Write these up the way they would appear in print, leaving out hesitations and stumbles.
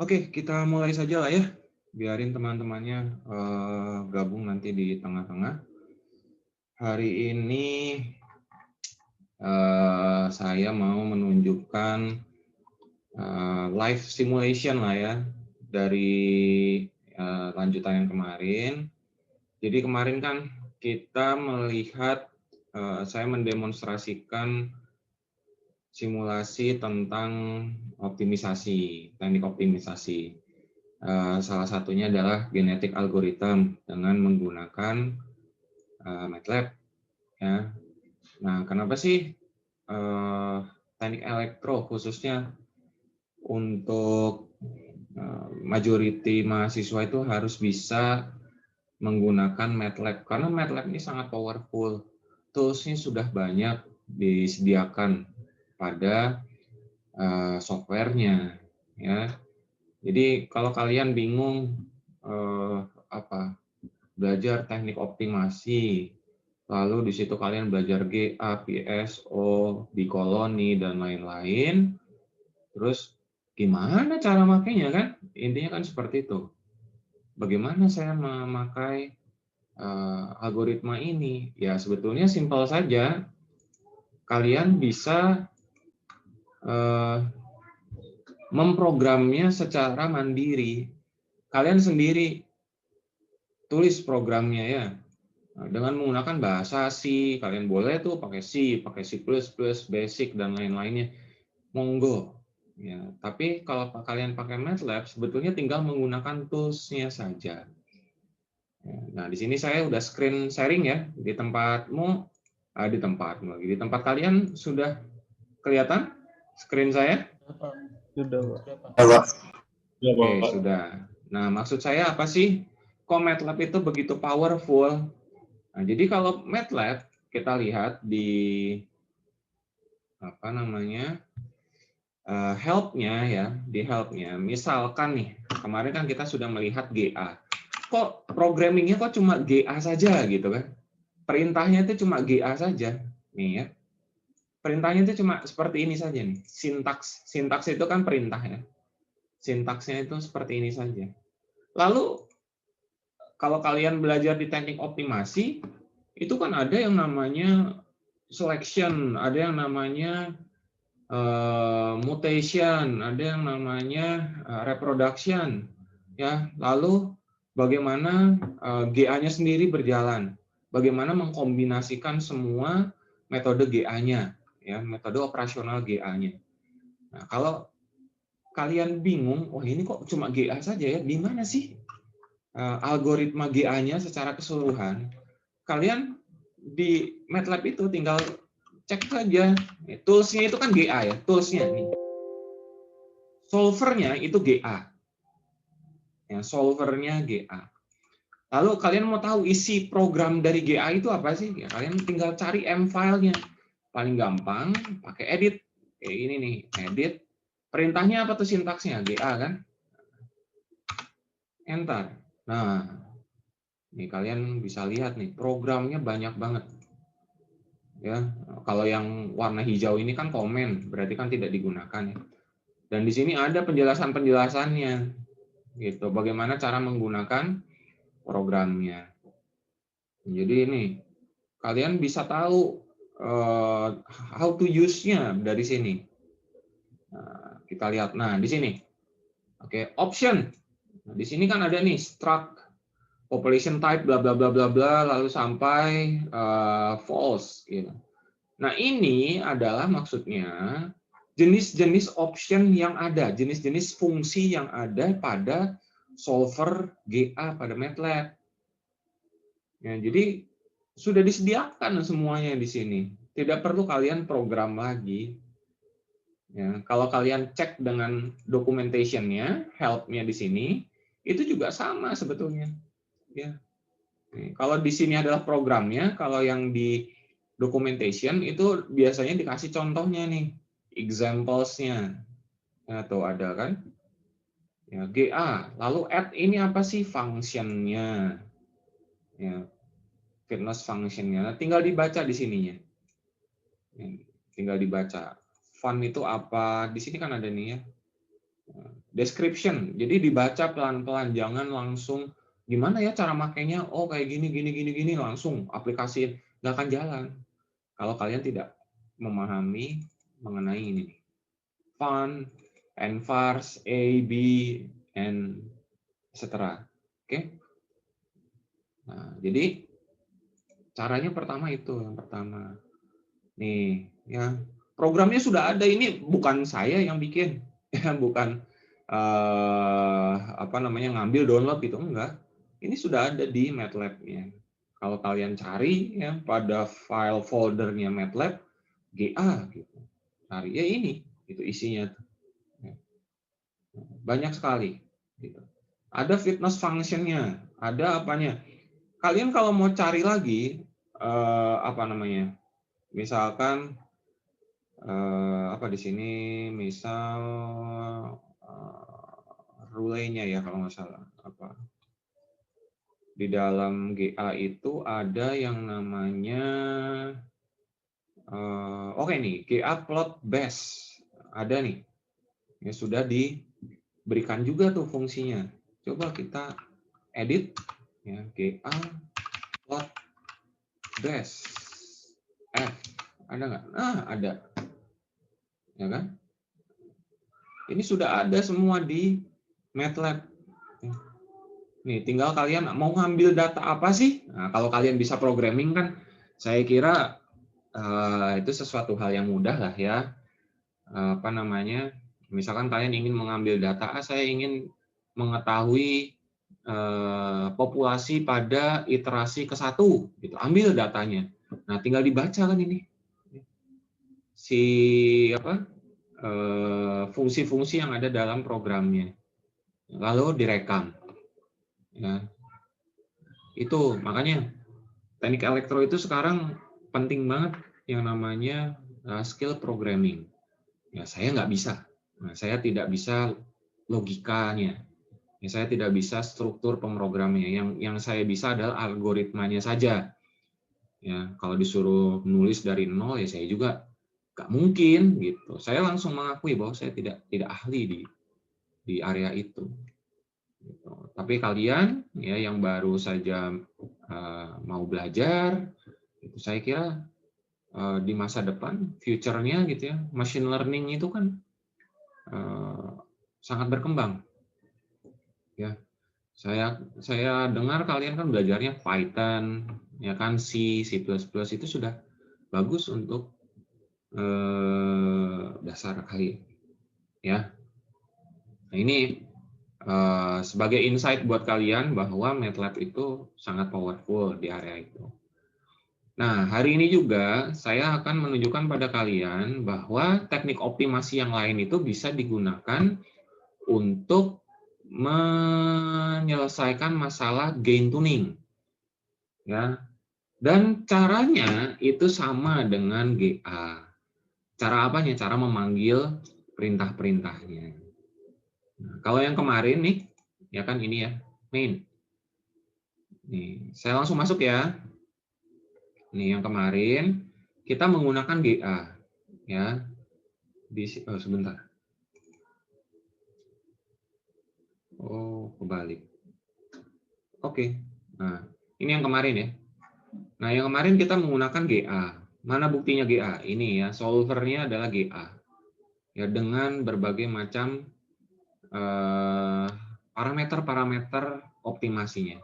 Oke, kita mulai saja lah ya. Biarin teman-temannya gabung nanti di tengah-tengah. Hari ini saya mau menunjukkan live simulation lah ya dari lanjutan yang kemarin. Jadi kemarin kan kita melihat, saya mendemonstrasikan simulasi tentang optimisasi, teknik optimisasi. Salah satunya adalah genetic algorithm dengan menggunakan MATLAB. Ya. Nah, kenapa sih teknik elektro khususnya untuk majority mahasiswa itu harus bisa menggunakan MATLAB? Karena MATLAB ini sangat powerful. Tools-nya sudah banyak disediakan pada software-nya, ya. Jadi kalau kalian bingung belajar teknik optimasi, lalu di situ kalian belajar GA, PSO, bikoloni dan lain-lain, terus gimana cara makainya kan? Intinya kan seperti itu. Bagaimana saya memakai algoritma ini? Ya sebetulnya simpel saja. Kalian bisa memprogramnya secara mandiri. Kalian sendiri tulis programnya ya. Dengan menggunakan bahasa C, kalian boleh tuh pakai C, Basic dan lain-lainnya. Monggo. Ya, tapi kalau kalian pakai MATLAB, sebetulnya tinggal menggunakan tools-nya saja. Ya, nah, di sini saya udah screen sharing ya. Di tempatmu, di tempat kalian sudah kelihatan screen saya? Sudah, Pak. Oke, sudah. Nah, maksud saya apa sih? Kok MATLAB itu begitu powerful? Nah, jadi kalau MATLAB kita lihat di help-nya ya, di help-nya. Misalkan nih, kemarin kan kita sudah melihat GA. Kok programmingnya kok cuma GA saja gitu kan? Perintahnya itu cuma GA saja. Nih ya. Perintahnya itu cuma seperti ini saja nih. Sintaks itu kan perintah ya. Sintaksnya itu seperti ini saja. Lalu kalau kalian belajar di teknik optimasi, itu kan ada yang namanya selection, ada yang namanya mutation, ada yang namanya reproduction, ya. Lalu bagaimana GA-nya sendiri berjalan, bagaimana mengkombinasikan semua metode GA-nya, ya, metode operasional GA-nya. Nah, kalau kalian bingung, wah ini kok cuma GA saja ya, di mana sih algoritma GA-nya secara keseluruhan? Kalian di MATLAB itu tinggal cek saja. Tools-nya itu kan GA ya, tools-nya nih. Solvernya itu GA. Ya, solvernya GA. Lalu kalian mau tahu isi program dari GA itu apa sih? Ya, kalian tinggal cari M-file-nya. Paling gampang pakai edit. Kayak ini nih, edit. Perintahnya apa tuh sintaksnya? GA kan? Enter. Nah, nih kalian bisa lihat nih, programnya banyak banget. Ya, kalau yang warna hijau ini kan komen, berarti kan tidak digunakan ya. Dan di sini ada penjelasan-penjelasannya, gitu. Bagaimana cara menggunakan programnya. Jadi ini kalian bisa tahu how to use-nya dari sini. Nah, kita lihat. Nah, di sini, oke, option. Nah, di sini kan ada nih struct, population type, bla bla bla bla bla, lalu sampai false. Gitu. Nah, ini adalah maksudnya jenis-jenis option yang ada, jenis-jenis fungsi yang ada pada solver GA pada MATLAB. Ya, jadi sudah disediakan semuanya di sini. Tidak perlu kalian program lagi. Ya, kalau kalian cek dengan documentation-nya, help-nya di sini, itu juga sama sebetulnya. Ya. Nih, kalau di sini adalah programnya, kalau yang di documentation itu biasanya dikasih contohnya nih, examples-nya. Ya, tuh ada kan? Ya, GA. Lalu add ini apa sih function-nya? Ya, fitness function-nya. Nah, tinggal dibaca di sininya. Ya, tinggal dibaca. Fun itu apa? Di sini kan ada nih ya. Description. Jadi dibaca pelan-pelan, jangan langsung gimana ya cara makainya? Oh, kayak gini gini gini gini langsung aplikasiin. Nggak akan jalan kalau kalian tidak memahami mengenai ini. Fun, envars, A, B, and etc. Oke. Nah, jadi caranya pertama itu yang pertama. Nih, ya. Programnya sudah ada, ini bukan saya yang bikin. Ya, bukan apa namanya ngambil download gitu, enggak. Ini sudah ada di MATLAB-nya. Kalau kalian cari ya pada file foldernya MATLAB GA gitu. Cari ya ini itu isinya tuh. Banyak sekali gitu. Ada fitness function-nya, ada apanya. Kalian kalau mau cari lagi apa namanya? Misalkan apa di sini misal rule-nya ya kalau nggak salah apa di dalam GA itu ada yang namanya oke nih GA plot base ada nih ya sudah diberikan juga tuh fungsinya. Coba kita edit ya GA plot base F ada nggak? Nah ada ya kan? Ini sudah ada semua di MATLAB. Nih, tinggal kalian mau ngambil data apa sih? Nah, kalau kalian bisa programming kan, saya kira itu sesuatu hal yang mudah lah ya. Apa namanya? Misalkan kalian ingin mengambil data, saya ingin mengetahui populasi pada iterasi ke-1, gitu. Ambil datanya. Nah, tinggal dibaca kan ini. Si apa? Fungsi-fungsi yang ada dalam programnya. Lalu direkam. Ya, itu makanya teknik elektro itu sekarang penting banget yang namanya skill programming. Ya, saya nggak bisa. Nah, saya tidak bisa logikanya. Ya, saya tidak bisa struktur pemrogramannya. Yang saya bisa adalah algoritmanya saja. Ya, kalau disuruh nulis dari nol ya saya juga nggak mungkin gitu. Saya langsung mengakui bahwa saya tidak ahli di area itu. Gitu. Tapi kalian ya yang baru saja mau belajar, itu saya kira di masa depan future-nya gitu ya, machine learning itu kan sangat berkembang. Ya, saya dengar kalian kan belajarnya Python, ya kan C++ itu sudah bagus untuk dasar kali ya. Nah, ini sebagai insight buat kalian bahwa MATLAB itu sangat powerful di area itu. Nah, hari ini juga saya akan menunjukkan pada kalian bahwa teknik optimasi yang lain itu bisa digunakan untuk menyelesaikan masalah gain tuning. Ya. Dan caranya itu sama dengan GA. Cara apanya? Cara memanggil perintah-perintahnya. Nah, kalau yang kemarin nih, ya kan ini ya, main. Nih, saya langsung masuk ya. Nih yang kemarin kita menggunakan GA ya. Sebentar. Oh, kebalik. Oke. Nah, ini yang kemarin ya. Nah, yang kemarin kita menggunakan GA. Mana buktinya GA? Ini ya, solvernya adalah GA. Ya dengan berbagai macam parameter-parameter optimasinya.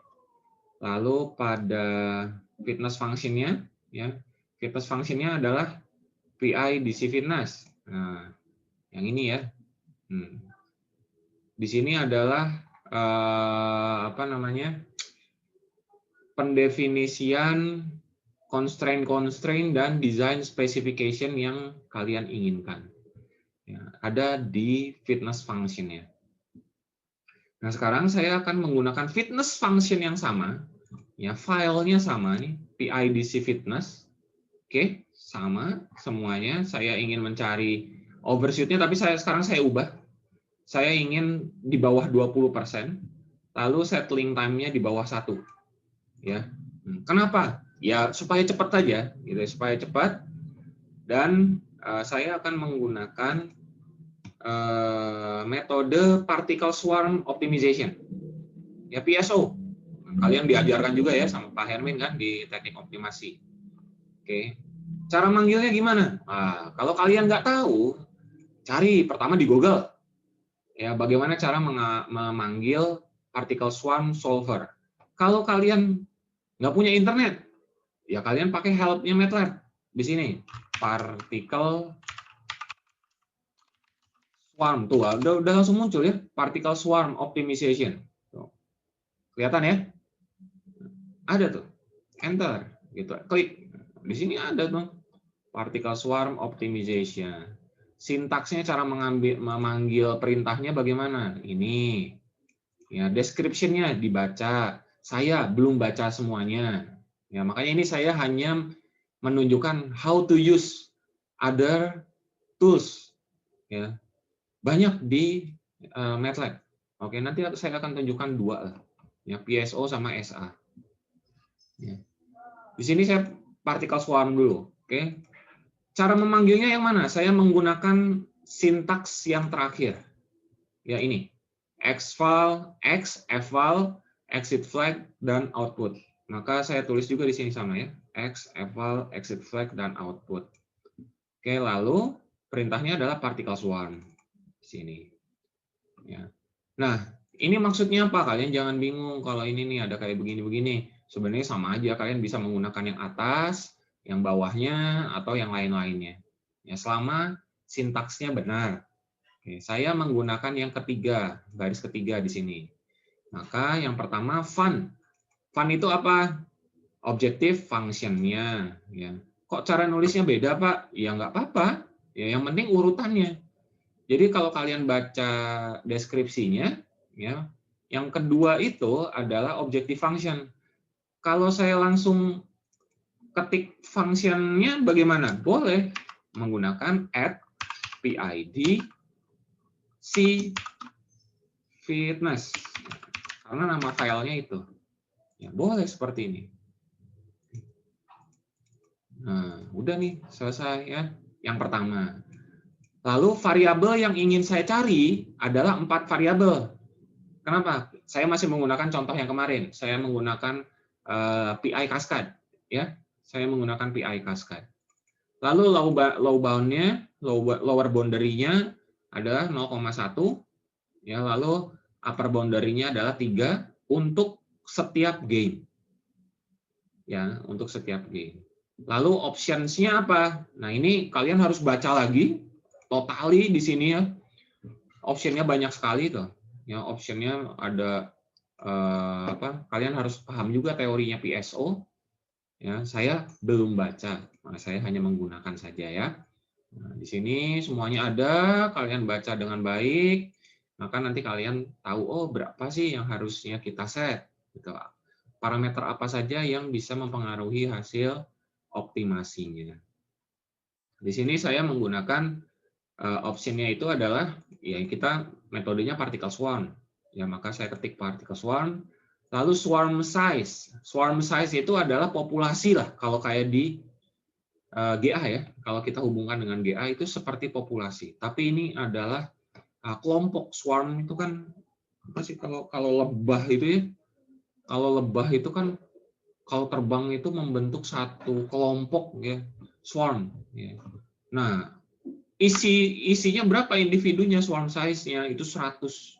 Lalu pada fitness function-nya, ya, fitness function-nya adalah PI DC fitness. Nah, yang ini ya. Di sini adalah apa namanya pendefinisian constraint dan design specification yang kalian inginkan. Ya, ada di fitness function-nya. Nah, sekarang saya akan menggunakan fitness function yang sama. Ya, filenya sama nih, PIDC fitness. Oke, sama semuanya. Saya ingin mencari overshoot-nya, tapi sekarang saya ubah. saya ingin di bawah 20%, lalu settling time-nya di bawah 1. Ya. Kenapa? Ya supaya cepat saja, gitu, supaya cepat. Dan saya akan menggunakan metode particle swarm optimization. Ya, PSO. Kalian diajarkan juga ya sama Pak Hermin kan di teknik optimasi. Oke. Cara manggilnya gimana? Nah, kalau kalian nggak tahu, cari pertama di Google. Ya, bagaimana cara memanggil particle swarm solver. Kalau kalian nggak punya internet, ya kalian pakai help-nya MATLAB. Di sini, particle swarm. Tuh, udah langsung muncul ya, particle swarm optimization. Tuh. Kelihatan ya? Ada tuh. Enter. Gitu. Klik. Di sini ada tuh. Particle swarm optimization. Sintaksnya, cara memanggil perintahnya bagaimana? Ini. Ya, description-nya dibaca. Saya belum baca semuanya. Ya, makanya ini saya hanya menunjukkan how to use other tools. Ya, banyak di MATLAB. Oke, nanti saya akan tunjukkan 2 lah. Ya, PSO sama SA. Ya. Di sini saya particle swarm dulu. Oke. Cara memanggilnya yang mana? Saya menggunakan sintaks yang terakhir. Ya, ini. Exval, eval, exit flag, dan output. Maka saya tulis juga di sini sama ya. Eval, exit flag, dan output. Oke, lalu perintahnya adalah particle swarm. Di sini. Ya. Nah, ini maksudnya apa? Kalian jangan bingung kalau ini nih ada kayak begini-begini. Sebenarnya sama aja, kalian bisa menggunakan yang atas, yang bawahnya, atau yang lain-lainnya. Ya, selama sintaksnya benar. Oke, saya menggunakan yang ketiga, garis ketiga di sini. Maka yang pertama fun. Fun itu apa? Objective function-nya. Ya. Kok cara nulisnya beda, Pak? Ya nggak apa-apa. Ya, yang penting urutannya. Jadi kalau kalian baca deskripsinya, ya, yang kedua itu adalah objective function. Kalau saya langsung ketik function-nya bagaimana? Boleh menggunakan add PID C fitness. Karena nama filenya itu. Ya, boleh seperti ini. Nah, udah nih, selesai ya. Yang pertama. Lalu variabel yang ingin saya cari adalah 4 variabel. Kenapa? Saya masih menggunakan contoh yang kemarin. Saya menggunakan PI cascade, ya. Saya menggunakan PI cascade. Lalu low bound-nya, lower boundary-nya adalah 0,1, ya. Lalu upper boundary-nya adalah 3 untuk setiap gain. Ya, untuk setiap gain. Lalu options-nya apa? Nah, ini kalian harus baca lagi totally di sini ya. Option-nya banyak sekali tuh. Ya, option-nya ada kalian harus paham juga teorinya PSO. Ya, saya belum baca, maka saya hanya menggunakan saja ya. Nah, di sini semuanya ada, kalian baca dengan baik, maka nanti kalian tahu oh berapa sih yang harusnya kita set. Gitu. Parameter apa saja yang bisa mempengaruhi hasil optimasinya. Di sini saya menggunakan optionnya itu adalah ya kita metodenya particle swarm. Ya, maka saya ketik particle swarm. Lalu swarm size. Swarm size itu adalah populasi lah kalau kayak di GA ya. Kalau kita hubungkan dengan GA itu seperti populasi. Tapi ini adalah kelompok. Swarm itu kan apa sih kalau lebah itu ya. Kalau lebah itu kan kalau terbang itu membentuk satu kelompok ya, swarm. Ya. Nah, isinya berapa individunya, swarm size-nya itu 100.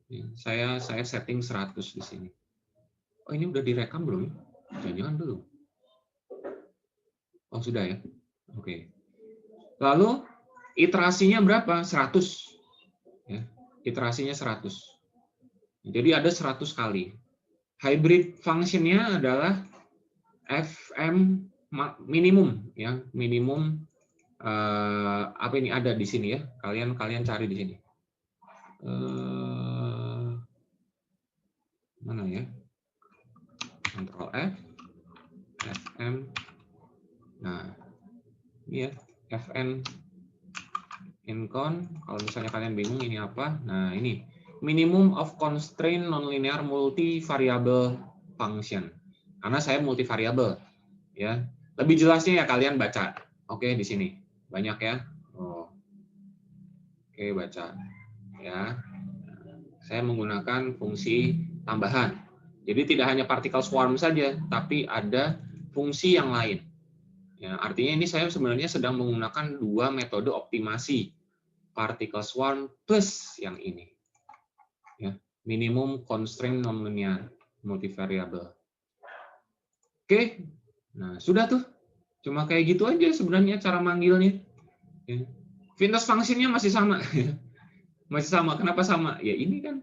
Ya, saya setting 100 di sini. Oh, ini udah direkam belum? Jangan-jangan belum. Oh, sudah ya. Oke. Lalu iterasinya berapa? 100. Ya, iterasinya 100. Jadi ada 100 kali. Hybrid function-nya adalah FM minimum ya, minimum apa ini ada di sini ya. Kalian cari di sini. Mana ya? Ctrl F, FM. Nah, ini ya, FN incon. Kalau misalnya kalian bingung ini apa, nah ini minimum of constraint nonlinear multivariable function. Karena saya multivariable, ya. Lebih jelasnya ya kalian baca. Oke, di sini banyak ya. Oh, oke, baca ya. Saya menggunakan fungsi tambahan. Jadi tidak hanya particle swarm saja, tapi ada fungsi yang lain. Ya, artinya ini saya sebenarnya sedang menggunakan dua metode optimasi, particle swarm plus yang ini. Ya, minimum constraint nonlinear multivariable. Oke, nah sudah tuh. Cuma kayak gitu aja sebenarnya cara manggilnya. Ya. Fitness function-nya masih sama. Masih sama. Kenapa sama? Ya ini kan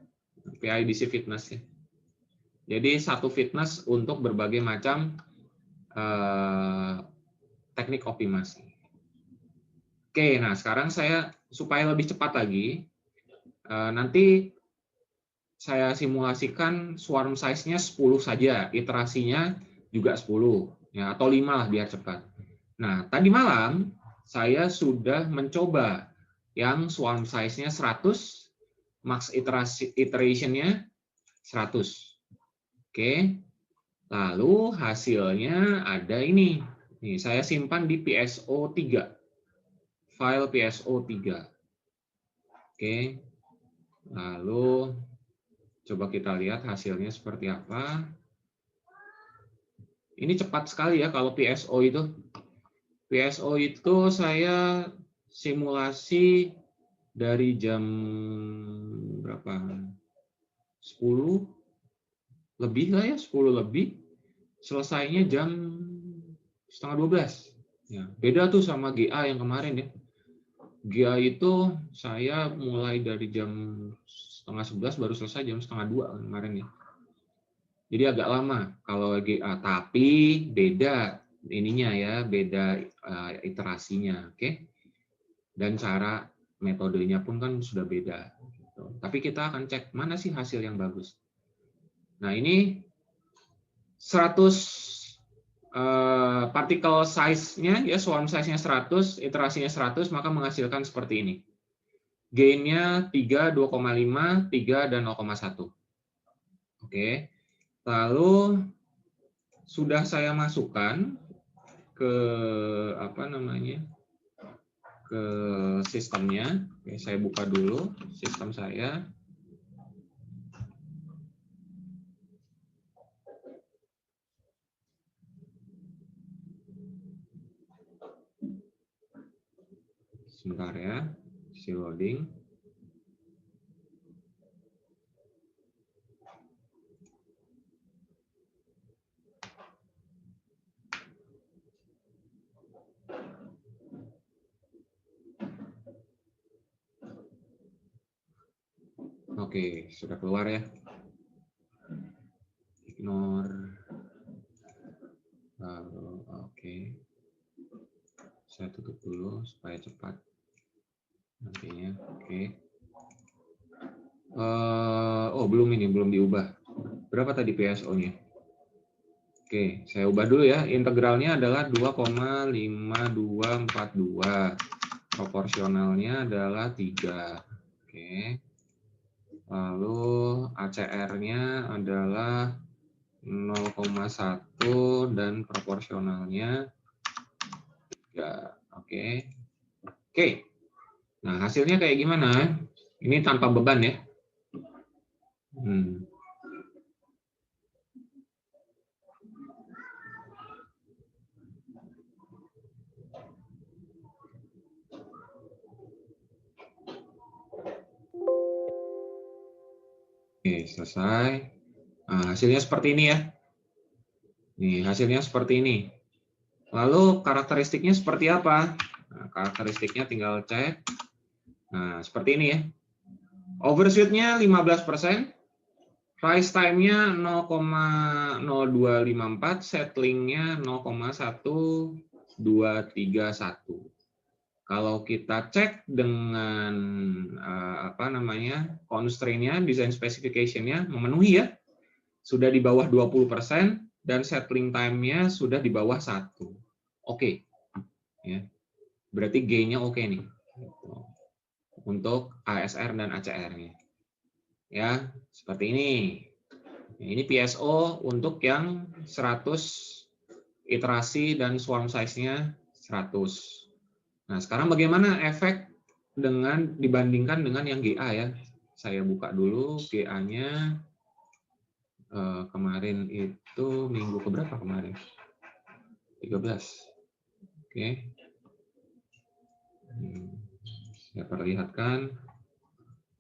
PIDC fitness ya. Jadi satu fitness untuk berbagai macam teknik optimasi. Oke, nah sekarang saya supaya lebih cepat lagi, nanti saya simulasikan swarm size-nya 10 saja, iterasinya juga 10, ya, atau 5 lah biar cepat. Nah, tadi malam saya sudah mencoba yang swarm size-nya 100, max iteration-nya 100. Oke, lalu hasilnya ada ini. Nih, saya simpan di PSO3. File PSO3. Oke. Lalu coba kita lihat hasilnya seperti apa. Ini cepat sekali ya kalau PSO itu. PSO itu saya simulasi dari jam berapa? 10 lebih lah ya, 10 lebih. Selesainya jam setengah 12. Ya, beda tuh sama GA yang kemarin ya. GA itu saya mulai dari jam setengah 11 baru selesai jam setengah 2 kemarin ya. Jadi agak lama kalau GA, tapi beda ininya ya, beda iterasinya, oke? Dan cara metodenya pun kan sudah beda. Gitu. Tapi kita akan cek mana sih hasil yang bagus. Nah ini 100 particle size-nya ya, swarm size-nya 100, iterasinya 100, maka menghasilkan seperti ini. Gain-nya 3, 2,5, 3, dan 0,1. Oke. Lalu sudah saya masukkan ke apa namanya? Ke sistemnya. Oke, saya buka dulu sistem saya. Sebentar ya, si loading. Oke, sudah keluar ya. Ignore. Lalu, oke. Saya tutup dulu supaya cepat nantinya. Oke. Oh, belum diubah. Berapa tadi PSO-nya? Oke, saya ubah dulu ya. Integralnya adalah 2,5242. Proporsionalnya adalah 3. Oke. Lalu ACR-nya adalah 0,1 dan proporsionalnya 3. Oke. Oke. Nah, hasilnya kayak gimana? Ini tanpa beban ya. Oke, selesai. Nah, hasilnya seperti ini ya. Nih, hasilnya seperti ini. Lalu karakteristiknya seperti apa? Nah, karakteristiknya tinggal cek. Nah, seperti ini ya. Overshoot-nya 15%, rise time-nya 0,0254, settling-nya 0,1231. Kalau kita cek dengan constraint-nya, design specification-nya memenuhi ya. Sudah di bawah 20% dan settling time-nya sudah di bawah 1. Oke. Ya. Berarti gain-nya oke nih. untuk ASR dan ACR-nya. Ya, seperti ini. Ini PSO untuk yang 100 iterasi dan swarm size-nya 100. Nah, sekarang bagaimana efek dibandingkan dengan yang GA ya? Saya buka dulu GA-nya. Kemarin itu minggu keberapa kemarin? 13. Oke. Saya perlihatkan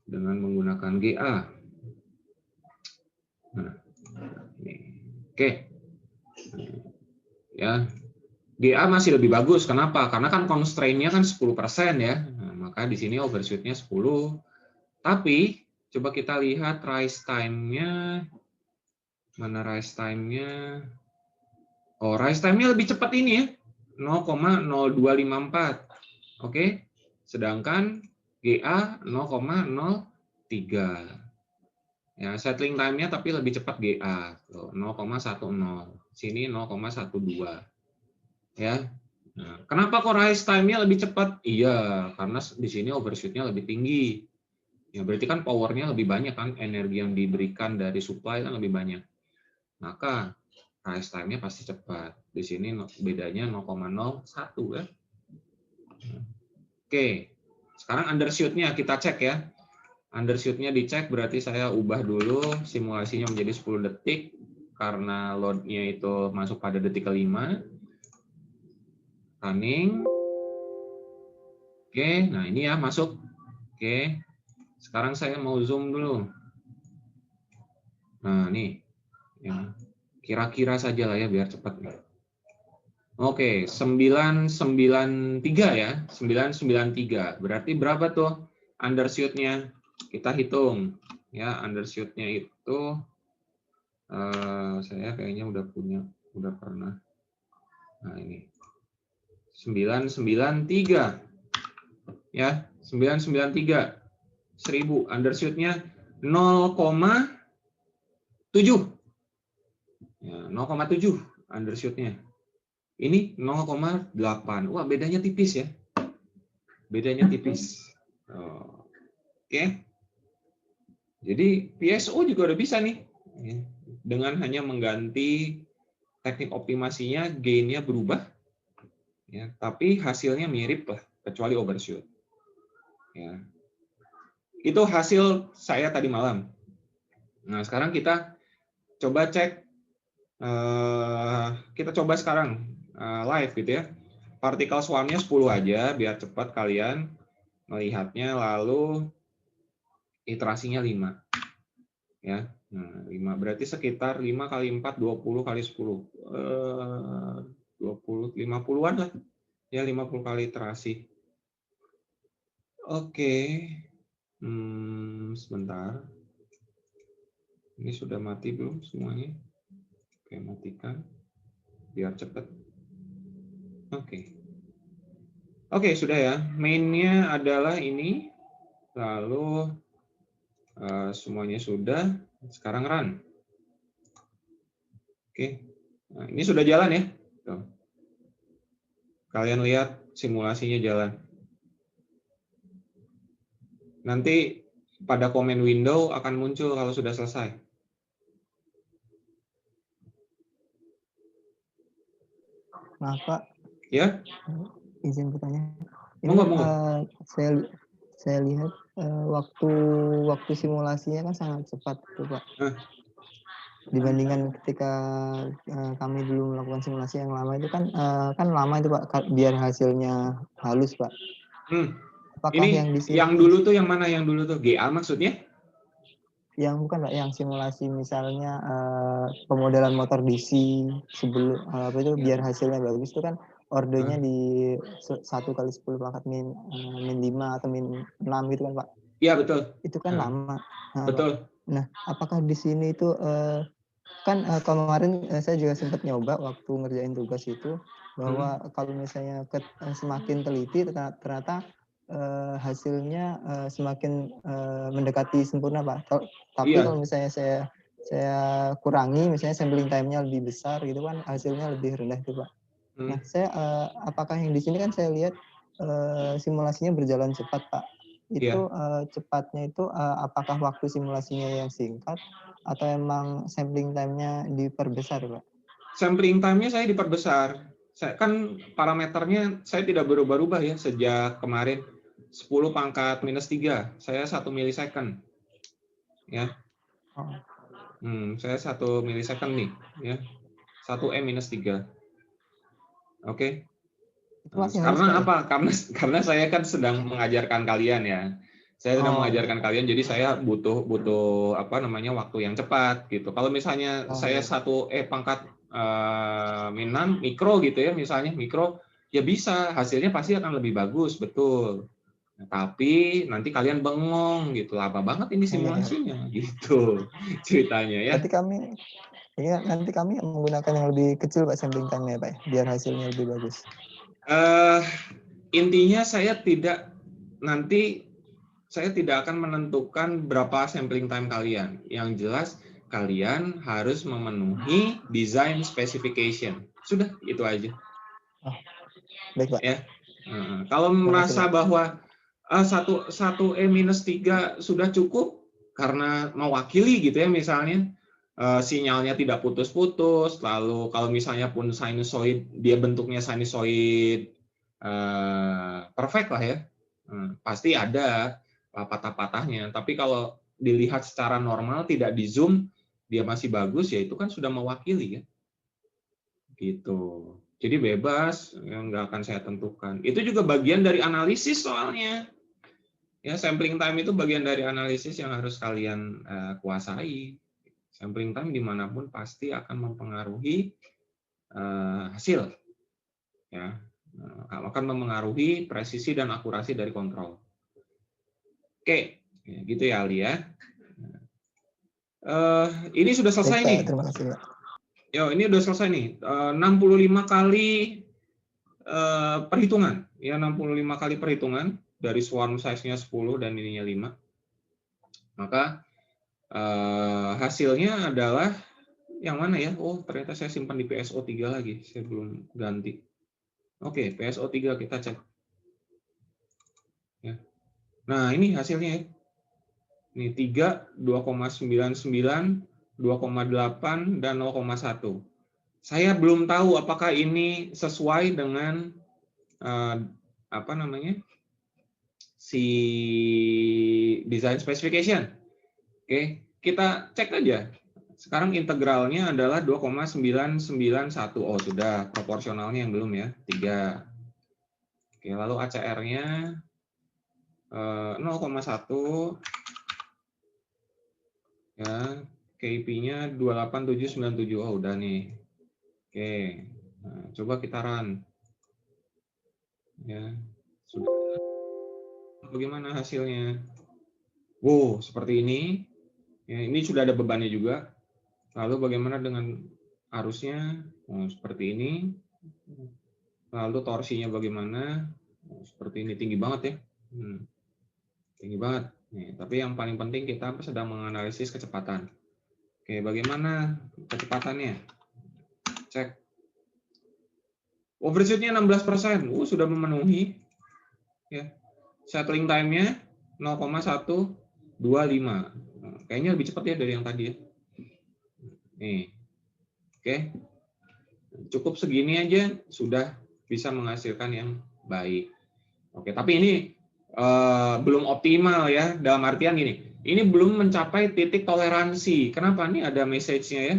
dengan menggunakan GA. Nah, ini. Oke. Ya. GA masih lebih bagus. Kenapa? Karena kan constraint-nya kan 10% ya. Nah, maka di sini overshoot-nya 10. Tapi coba kita lihat rise time-nya. Mana rise time-nya? Oh, rise time-nya lebih cepat ini ya. 0,0254. Oke. Sedangkan GA 0,03. Ya, settling time-nya tapi lebih cepat GA, 0,10. Sini 0,12. Ya. Nah, kenapa kok rise time-nya lebih cepat? Iya, karena di sini overshoot-nya lebih tinggi. Ya, berarti kan power-nya lebih banyak kan, energi yang diberikan dari supply kan lebih banyak. Maka rise time-nya pasti cepat. Di sini bedanya 0,01 ya. Oke. Sekarang undershoot-nya kita cek ya. Undershoot-nya dicek, berarti saya ubah dulu simulasinya menjadi 10 detik karena load-nya itu masuk pada detik kelima. Running. Oke, nah ini ya masuk. Oke, sekarang saya mau zoom dulu. Nah nih, ya. Kira-kira saja lah ya biar cepat. Oke, 993 ya, 993. Berarti berapa tuh undershoot-nya? Kita hitung ya, undershoot-nya itu saya kayaknya udah pernah. Nah ini 993 ya, 993 1000 undershoot-nya 0,7 ya, 0,7 undershoot-nya. Ini 0,8. Wah, bedanya tipis ya. Bedanya tipis. Oke. Jadi PSO juga udah bisa nih. Dengan hanya mengganti teknik optimasinya, gain-nya berubah. Ya, tapi hasilnya mirip lah, kecuali overshoot. Ya. Itu hasil saya tadi malam. Nah, sekarang kita coba cek. Kita coba sekarang live gitu ya. Partikel swarm-nya 10 aja, biar cepat kalian melihatnya. Lalu iterasinya 5. Ya, nah, 5 berarti sekitar 5 kali 4, 20 kali 10. 20, 50-an lah. Ya, 50 kali iterasi. Oke. Sebentar. Ini sudah mati belum semuanya? Oke, matikan. Biar cepat. Oke. Oke, sudah ya. Main-nya adalah ini. Lalu semuanya sudah. Sekarang run. Oke. Nah, ini sudah jalan ya. Tuh. Kalian lihat simulasinya jalan. Nanti pada komen window akan muncul kalau sudah selesai. Maaf Pak, Ya? izin bertanya. Ini Monggo. saya lihat waktu simulasinya kan sangat cepat tuh Pak. Dibandingkan ketika kami dulu melakukan simulasi yang lama itu kan lama itu Pak, biar hasilnya halus Pak. Apakah ini yang di sini yang dulu tuh yang mana yang dulu tuh? GA maksudnya? Yang bukan Pak, yang simulasi misalnya pemodelan motor DC sebelum apa itu biar hasilnya bagus itu kan ordernya di 1 kali 10 pangkat min 5 atau min 6 gitu kan Pak. Iya betul. Itu kan lama. Betul. Nah, apakah di sini itu kan kemarin saya juga sempat nyoba waktu ngerjain tugas itu bahwa kalau misalnya semakin teliti ternyata hasilnya semakin mendekati sempurna Pak. Tapi kalau misalnya saya kurangi, misalnya sampling time-nya lebih besar gitu kan, hasilnya lebih rendah itu Pak. Nah, saya apakah yang di sini kan saya lihat simulasinya berjalan cepat Pak. itu Iya. cepatnya itu apakah waktu simulasinya yang singkat atau emang sampling time-nya diperbesar, Pak? Sampling time-nya saya diperbesar. Saya kan parameternya saya tidak berubah-ubah ya sejak kemarin 10 pangkat minus 3. Saya 1 milisecond. Ya. Oh, Saya 1 milisecond nih, ya. 1 minus 3. Oke. itu masih halus, Pak, Karena ya? apa? Karena saya kan sedang mengajarkan kalian ya. Saya sedang Oh, iya. mengajarkan kalian, jadi saya butuh apa namanya waktu yang cepat gitu. Kalau misalnya Oh, saya iya. 1 pangkat min 6 mikro gitu ya, misalnya mikro, ya bisa hasilnya pasti akan lebih bagus, betul. Nah, tapi nanti kalian bengong gitu, lama banget ini Iya, iya. simulasinya gitu ceritanya ya. Berarti kami nanti kami menggunakan yang lebih kecil, Pak, sampling time-nya, Pak, ya? Biar hasilnya lebih bagus. Eh Intinya nanti saya tidak akan menentukan berapa sampling time kalian. Yang jelas kalian harus memenuhi design specification. Sudah, itu aja. Oh, baik, Pak. Ya. Kalau Terima kasih, merasa Pak. bahwa 1 minus 3 sudah cukup karena mewakili gitu ya misalnya, sinyalnya tidak putus-putus, lalu kalau misalnya pun sinusoid, dia bentuknya sinusoid perfect lah ya. Pasti ada patah-patahnya, tapi kalau dilihat secara normal tidak di zoom dia masih bagus, ya itu kan sudah mewakili ya gitu. Jadi bebas, yang nggak akan saya tentukan. Itu juga bagian dari analisis soalnya. Ya, sampling time itu bagian dari analisis yang harus kalian kuasai. Sampling time dimanapun pasti akan mempengaruhi hasil. Ya, akan mempengaruhi presisi dan akurasi dari kontrol. Oke, gitu ya Ali ya. Ini sudah Baik, selesai Pak. nih. Terima kasih, Pak. Yo, ini udah selesai nih. 65 kali perhitungan. Ya, 65 kali perhitungan dari swarm size-nya 10 dan ininya 5. Maka hasilnya adalah yang mana ya? Oh, ternyata saya simpan di PSO3 lagi. Saya belum ganti. Oke, PSO3 kita cek. Ya. Nah, ini hasilnya ya. Ini 3, 2,99, 2,8, dan 0,1. Saya belum tahu apakah ini sesuai dengan apa namanya si design specification. Oke, kita cek aja. Sekarang integralnya adalah 2,991. Oh, sudah. Proporsionalnya yang belum ya, 3. Oke, lalu ACR-nya 0,1 ya. KIP-nya 28797. Oh, udah nih. Oke. Nah, coba kita run. Ya. Sudah. Bagaimana hasilnya? Wow, seperti ini. Ya, ini sudah ada bebannya juga. Lalu bagaimana dengan arusnya? Oh, seperti ini. Lalu torsinya bagaimana? Oh, seperti ini, tinggi banget ya. Tinggi banget. Nih, tapi yang paling penting kita sedang menganalisis kecepatan. Oke, bagaimana kecepatannya? Cek. Overshoot-nya 16%. Sudah memenuhi. Ya. Settling time-nya 0,125. Kayaknya lebih cepat ya dari yang tadi ya. Nih. Oke. Cukup segini aja sudah bisa menghasilkan yang baik. Oke, tapi ini belum optimal ya, dalam artian gini, ini belum mencapai titik toleransi. Kenapa? Nih ada message-nya ya,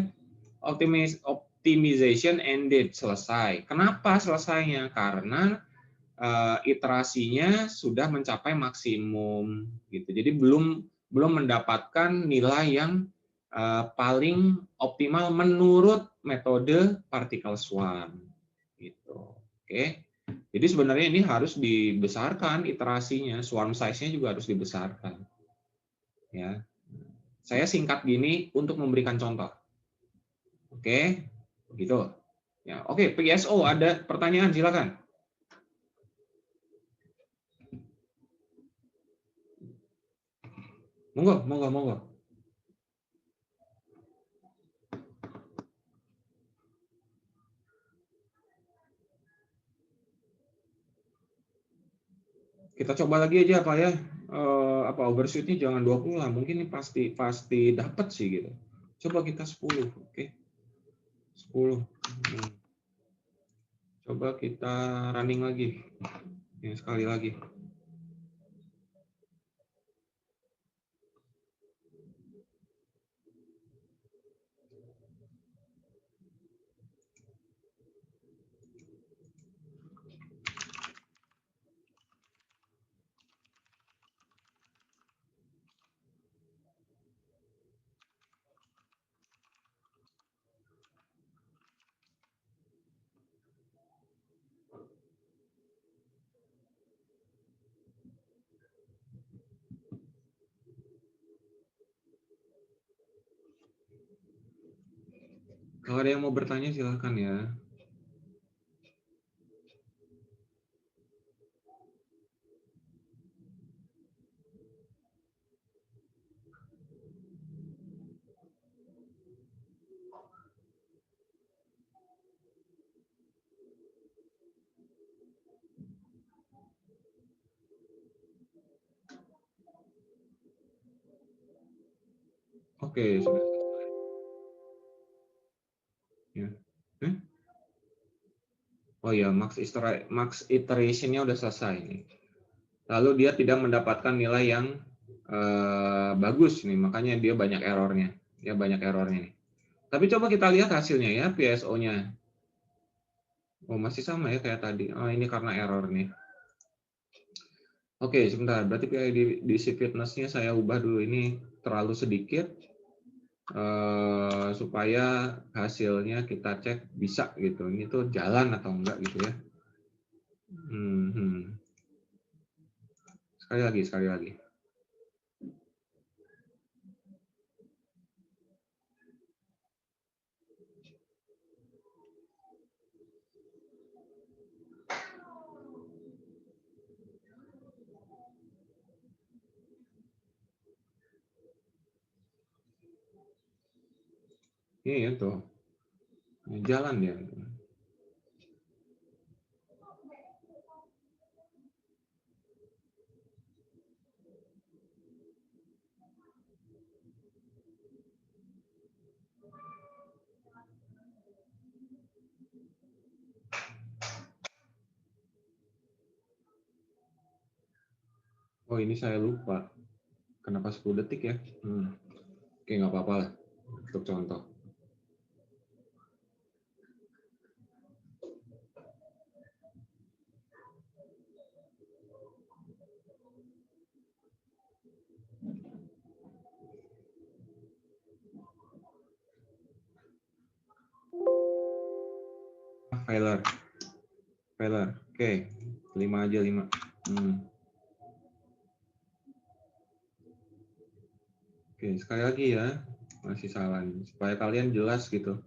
optimization ended, selesai. Kenapa selesainya? Karena iterasinya sudah mencapai maksimum, gitu. Jadi belum mendapatkan nilai yang paling optimal menurut metode particle swarm, gitu. Oke. Jadi sebenarnya ini harus dibesarkan iterasinya, swarm size-nya juga harus dibesarkan. Ya. Saya singkat gini untuk memberikan contoh. Oke, begitu. Ya, oke, PSO ada pertanyaan silakan. Monggo, monggo, monggo. Kita coba lagi aja Pak ya. Overshoot-nya jangan 20 lah. Mungkin ini pasti dapat sih gitu. Coba kita 10, oke. 10. Coba kita running lagi. Yang sekali lagi. Kalau ada yang mau bertanya silahkan ya. Oke, sudah. Ya. Oh ya, max iteration-nya udah selesai nih. Lalu dia tidak mendapatkan nilai yang bagus nih, makanya dia banyak errornya. Ya banyak errornya nih. Tapi coba kita lihat hasilnya ya, PSO-nya. Oh, masih sama ya kayak tadi. Oh, ini karena error nih. Oke, sebentar. Berarti PID fitness-nya saya ubah dulu. Ini terlalu sedikit. Supaya hasilnya kita cek bisa gitu. Ini tuh jalan atau enggak gitu ya. Sekali lagi. Ini itu jalan ya. Oh, ini saya lupa. Kenapa 10 detik ya? Oke, nggak apa-apa lah. Untuk contoh. Failure. Oke, 5 aja 5. Oke, sekali lagi ya. Masih salah nih. Supaya kalian jelas gitu.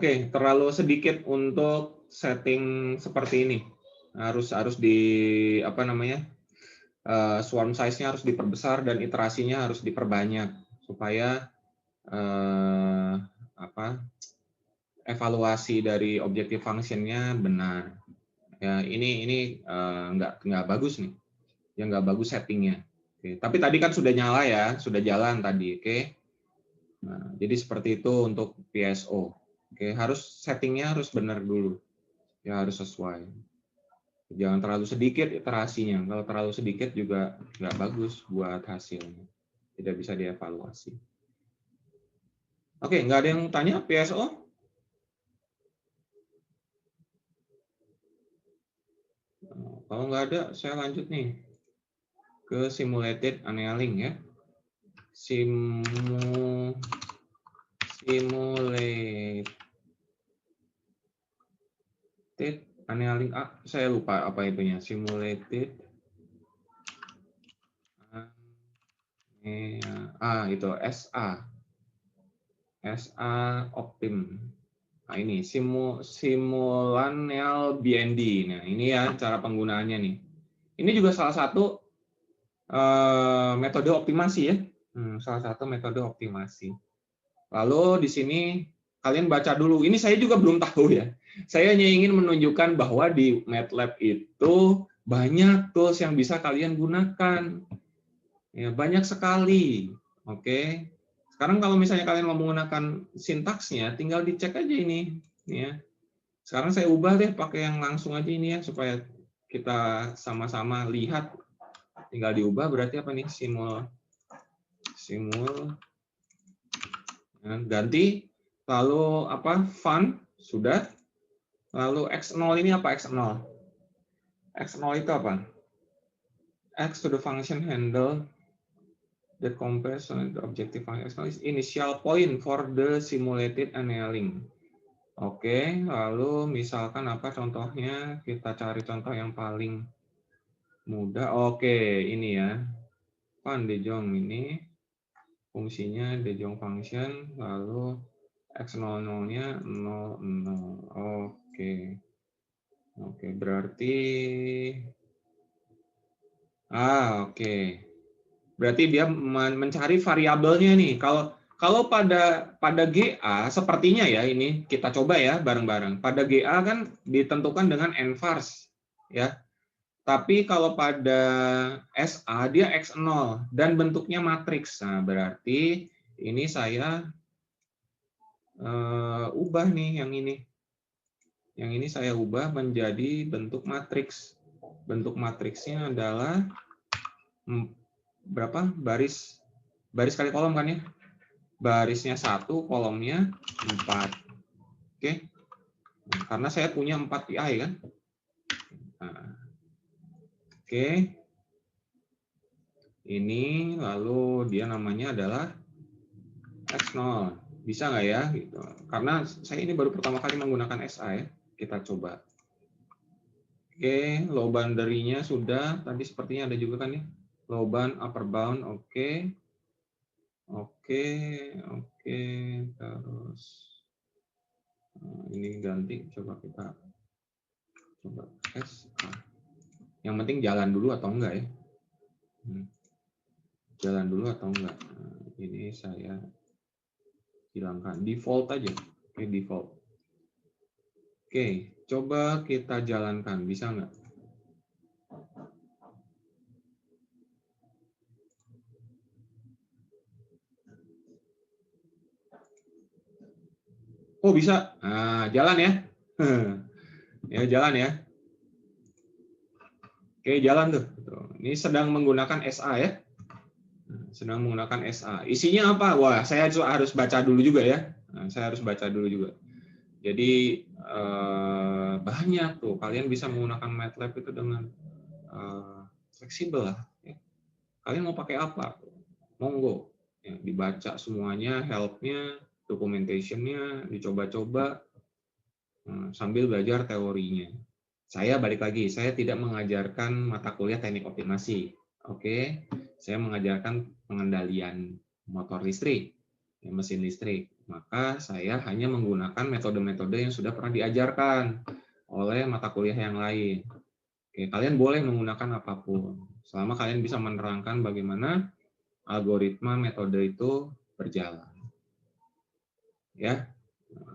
Oke, terlalu sedikit untuk setting seperti ini. Harus di apa namanya? Swarm size-nya harus diperbesar dan iterasinya harus diperbanyak supaya evaluasi dari objective function-nya benar. Ya, ini nggak bagus nih. Ya nggak bagus settingnya. Oke. Tapi tadi kan sudah nyala ya, sudah jalan tadi. Oke. Nah, jadi seperti itu untuk PSO. Oke, settingnya harus benar dulu. Ya harus sesuai. Jangan terlalu sedikit iterasinya. Kalau terlalu sedikit juga nggak bagus buat hasilnya. Tidak bisa dievaluasi. Oke, nggak ada yang tanya PSO? Kalau nggak ada, saya lanjut nih ke simulated annealing ya. Simulated annealing. Saya lupa apa itunya. Simulated itu SA Optim. Nah, ini Simulanel BND. Nah, ini ya cara penggunaannya nih. Ini juga salah satu metode optimasi ya. Salah satu metode optimasi. Lalu di sini kalian baca dulu. Ini saya juga belum tahu ya. Saya hanya ingin menunjukkan bahwa di MATLAB itu banyak tools yang bisa kalian gunakan. Ya, banyak sekali. Oke. Sekarang kalau misalnya kalian mau menggunakan sintaksnya, tinggal dicek aja ini. Ya. Sekarang saya ubah deh pakai yang langsung aja ini ya, supaya kita sama-sama lihat. Tinggal diubah berarti apa nih? Simul. Ganti. Lalu apa? Fun. Sudah. Lalu X0 ini apa X0? X0 itu apa? X to the function handle that compares the objective function is initial point for the simulated annealing. Oke, lalu misalkan apa contohnya? Kita cari contoh yang paling mudah. Oke, ini ya. Pan De Jong ini fungsinya De Jong function, lalu X00-nya 00. Oke. Oke, berarti oke. Berarti dia mencari variabelnya nih. Kalau pada GA sepertinya ya ini kita coba ya bareng-bareng. Pada GA kan ditentukan dengan nvars ya. Tapi kalau pada SA dia X0 dan bentuknya matriks. Nah, berarti ini saya ubah nih yang ini. Yang ini saya ubah menjadi bentuk matriks. Bentuk matriksnya adalah berapa? Baris kali kolom kan ya? Barisnya 1, kolomnya 4. Oke. Karena saya punya 4 PI kan. Nah. Oke. Ini lalu dia namanya adalah X0. Bisa nggak ya? Gitu. Karena saya ini baru pertama kali menggunakan SA ya. Kita coba. Oke, low boundary-nya sudah. Tadi sepertinya ada juga kan ya. Low bound, upper bound. Oke. Oke. Terus ini ganti. Coba kita coba SA. Yang penting jalan dulu atau enggak ya. Jalan dulu atau enggak. Nah, ini saya hilangkan. Default aja. Oke, default. Oke, coba kita jalankan. Bisa enggak? Oh, bisa. Nah, jalan ya. Ya, jalan ya. Oke, jalan tuh. Ini sedang menggunakan SA ya. Sedang menggunakan SA. Isinya apa? Wah, saya harus baca dulu juga ya. Nah, saya harus baca dulu juga. Jadi banyak tuh. Kalian bisa menggunakan MATLAB itu dengan fleksibel lah. Ya. Kalian mau pakai apa? Monggo. Ya, dibaca semuanya, help-nya, documentation-nya, dicoba-coba sambil belajar teorinya. Saya balik lagi, saya tidak mengajarkan mata kuliah teknik optimasi. Oke, saya mengajarkan pengendalian motor listrik, mesin listrik. Maka saya hanya menggunakan metode-metode yang sudah pernah diajarkan oleh mata kuliah yang lain. Oke, kalian boleh menggunakan apapun, selama kalian bisa menerangkan bagaimana algoritma metode itu berjalan. Ya,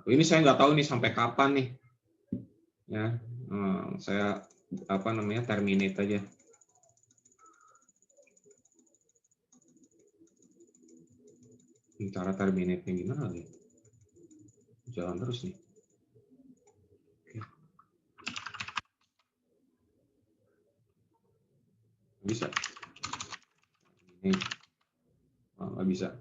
ini saya nggak tahu nih sampai kapan nih. Ya, saya terminate aja. Oke, Cara terminate-nya gimana lagi? Jalan terus nih. Oke. Bisa. Ini nggak bisa.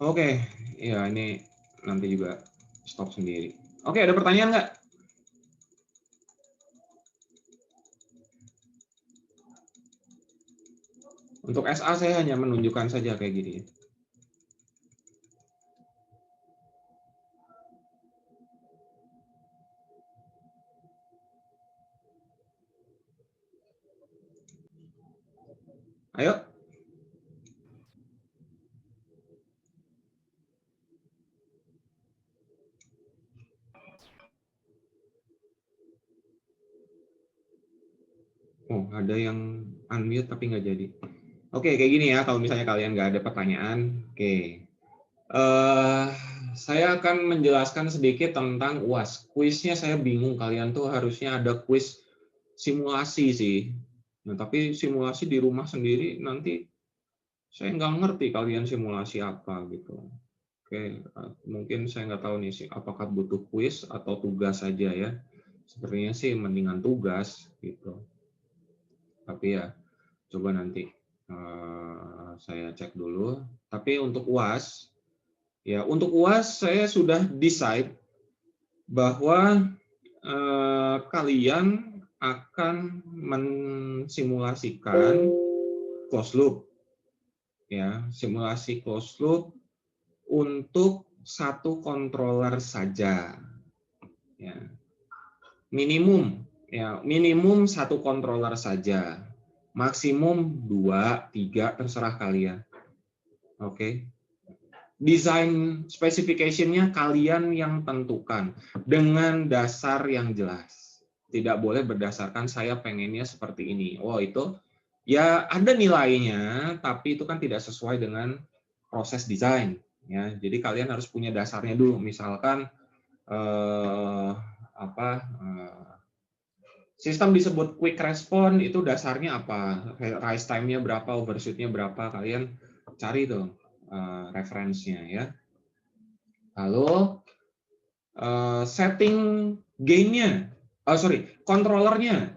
Oke, ya ini nanti juga stop sendiri. Oke, ada pertanyaan nggak? Untuk SA saya hanya menunjukkan saja kayak gini. Ayo. Oh, ada yang unmute tapi nggak jadi. Oke, kayak gini ya. Kalau misalnya kalian nggak ada pertanyaan, oke. Saya akan menjelaskan sedikit tentang UAS. Kuisnya saya bingung. Kalian tuh harusnya ada kuis simulasi sih. Nah, tapi simulasi di rumah sendiri nanti saya nggak ngerti kalian simulasi apa gitu. Oke, mungkin saya nggak tahu nih sih apakah butuh kuis atau tugas saja ya. Sepertinya sih mendingan tugas gitu. Tapi ya coba nanti saya cek dulu. Tapi untuk UAS, ya untuk UAS saya sudah decide bahwa kalian akan mensimulasikan closed loop, ya simulasi closed loop untuk satu controller saja, ya minimum satu controller saja, maksimum 2, 3 terserah kalian. Oke. Desain specification-nya kalian yang tentukan dengan dasar yang jelas. Tidak boleh berdasarkan saya pengennya seperti ini. Oh, itu ya ada nilainya, tapi itu kan tidak sesuai dengan proses desain. Ya, jadi kalian harus punya dasarnya dulu. Misalkan sistem disebut quick response itu dasarnya apa? Rise time-nya berapa, overshoot-nya berapa? Kalian cari tuh referensinya ya. Lalu setting gain-nya, controllernya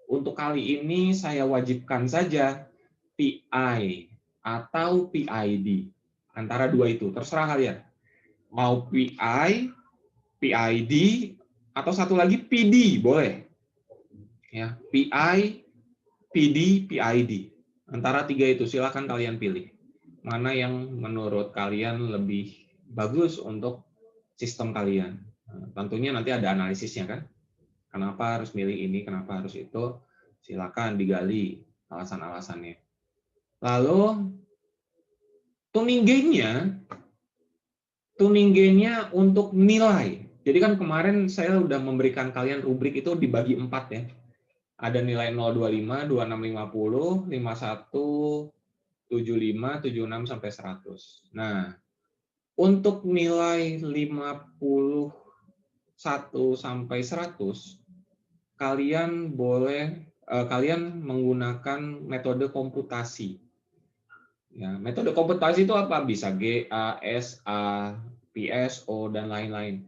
untuk kali ini saya wajibkan saja PI atau PID, antara dua itu terserah kalian mau PI, PID atau satu lagi PD boleh ya, PI, PD, PID, antara tiga itu silakan kalian pilih mana yang menurut kalian lebih bagus untuk sistem kalian. Tentunya nanti ada analisisnya kan. Kenapa harus milih ini, kenapa harus itu. Silakan digali alasan-alasannya. Lalu tuning gain-nya untuk nilai. Jadi kan kemarin saya udah memberikan kalian rubrik itu dibagi 4 ya. Ada nilai 025, 2650, 51, 75, 76 sampai 100. Nah, untuk nilai 51 sampai 100 kalian menggunakan metode komputasi. Ya, metode komputasi itu apa? Bisa GA, SA, PSO dan lain-lain.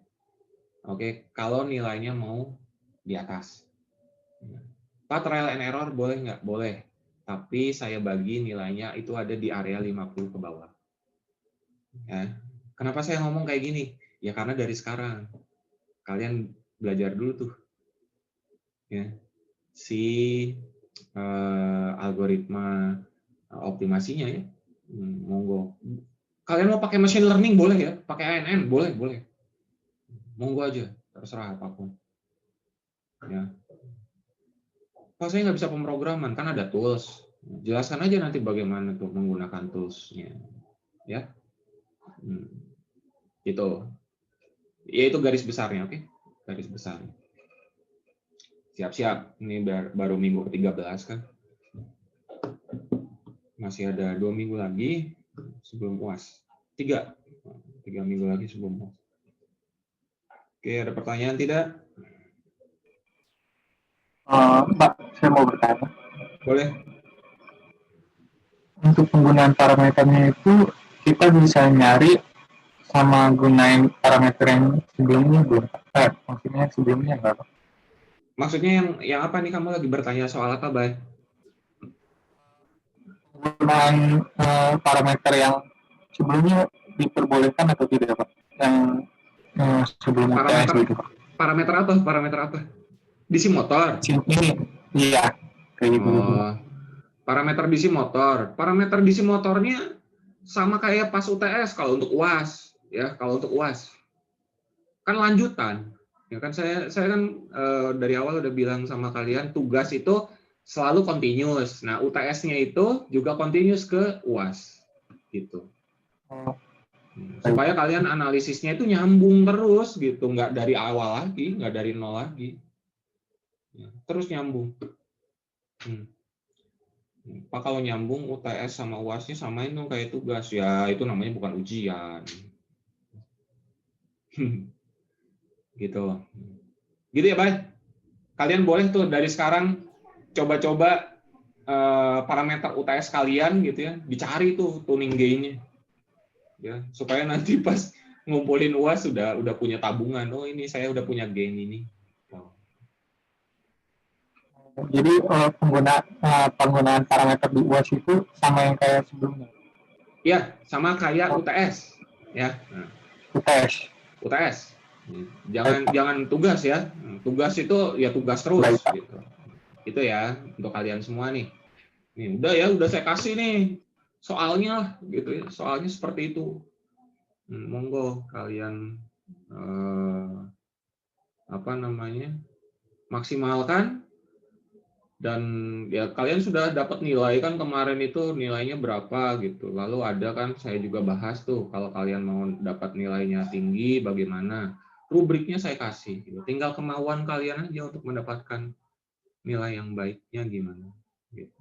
Oke, kalau nilainya mau di atas. Pak, trial and error boleh nggak? Boleh. Tapi saya bagi nilainya itu ada di area 50 ke bawah. Ya. Kenapa saya ngomong kayak gini? Ya karena dari sekarang kalian belajar dulu tuh ya si algoritma optimasinya ya. Monggo. Kalian mau pakai machine learning boleh ya, pakai ANN boleh. Monggo aja, terserah apapun. Ya. Pak, saya nggak bisa pemrograman, kan ada tools. Jelaskan aja nanti bagaimana tuh menggunakan toolsnya. Ya. Gitu. Ya itu garis besarnya, oke? Garis besarnya. Siap-siap. Ini baru minggu ke-13 kan. Masih ada 2 minggu lagi sebelum UAS. 3 minggu lagi sebelum UAS. Oke, ada pertanyaan tidak? Mbak, saya mau bertanya. Boleh. untuk penggunaan parameternya itu kita bisa nyari sama gunain parameter yang sebelumnya belum. Maksudnya sebelumnya enggak. Maksudnya yang apa nih, kamu lagi bertanya soal apa, Bay? Penggunaan parameter yang sebelumnya diperbolehkan atau tidak, Pak? Yang sebelum UTS gitu, Pak. Parameter apa? Parameter apa? DC motor. Ini, iya, kayak gitu. Oh, parameter DC motor. Parameter DC motornya sama kayak pas UTS kalau untuk UAS, ya. Kalau untuk UAS kan lanjutan. Ya kan saya kan dari awal udah bilang sama kalian tugas itu selalu continuous. Nah, UTS-nya itu juga continuous ke UAS gitu. Supaya kalian analisisnya itu nyambung terus gitu, nggak dari awal lagi, nggak dari nol lagi. Ya, terus nyambung. Pak, kalau nyambung UTS sama UAS-nya samain dong kayak tugas. Ya, itu namanya bukan ujian. Gitu. Gitu ya, Bay. Kalian boleh tuh dari sekarang coba-coba parameter UTS kalian gitu ya, dicari tuh tuning gain-nya. Ya, supaya nanti pas ngumpulin UAS udah punya tabungan. Oh, ini saya udah punya gain ini. Jadi penggunaan parameter di UAS itu sama yang kayak sebelumnya. Iya, sama kayak UTS, ya. Nah, UTS. Jangan tugas ya. Tugas itu ya tugas terus gitu. Itu ya untuk kalian semua nih. Nih udah saya kasih nih soalnya gitu ya. Soalnya seperti itu. Monggo kalian maksimalkan. Dan ya kalian sudah dapat nilai kan kemarin itu nilainya berapa gitu. Lalu ada kan saya juga bahas tuh kalau kalian mau dapat nilainya tinggi bagaimana. Rubriknya saya kasih gitu. Tinggal kemauan kalian aja untuk mendapatkan nilai yang baiknya gimana gitu.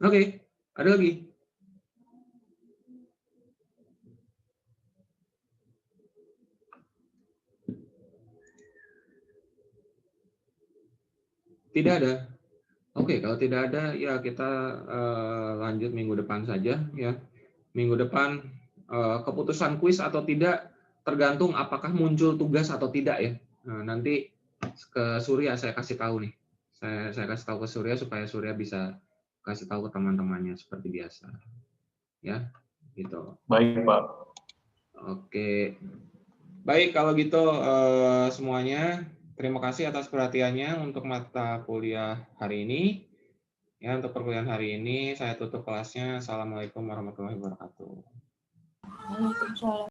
Oke, ada lagi? Tidak ada. Oke, kalau tidak ada ya kita lanjut minggu depan saja ya. Minggu depan keputusan kuis atau tidak tergantung apakah muncul tugas atau tidak ya. Nanti ke Surya saya kasih tahu nih. Saya kasih tahu ke Surya supaya Surya bisa kasih tahu ke teman-temannya seperti biasa. Ya, gitu. Baik, Pak. Oke. Baik, kalau gitu semuanya terima kasih atas perhatiannya untuk mata kuliah hari ini. Ya, untuk perkuliahan hari ini saya tutup kelasnya. Assalamualaikum warahmatullahi wabarakatuh. Waalaikumsalam.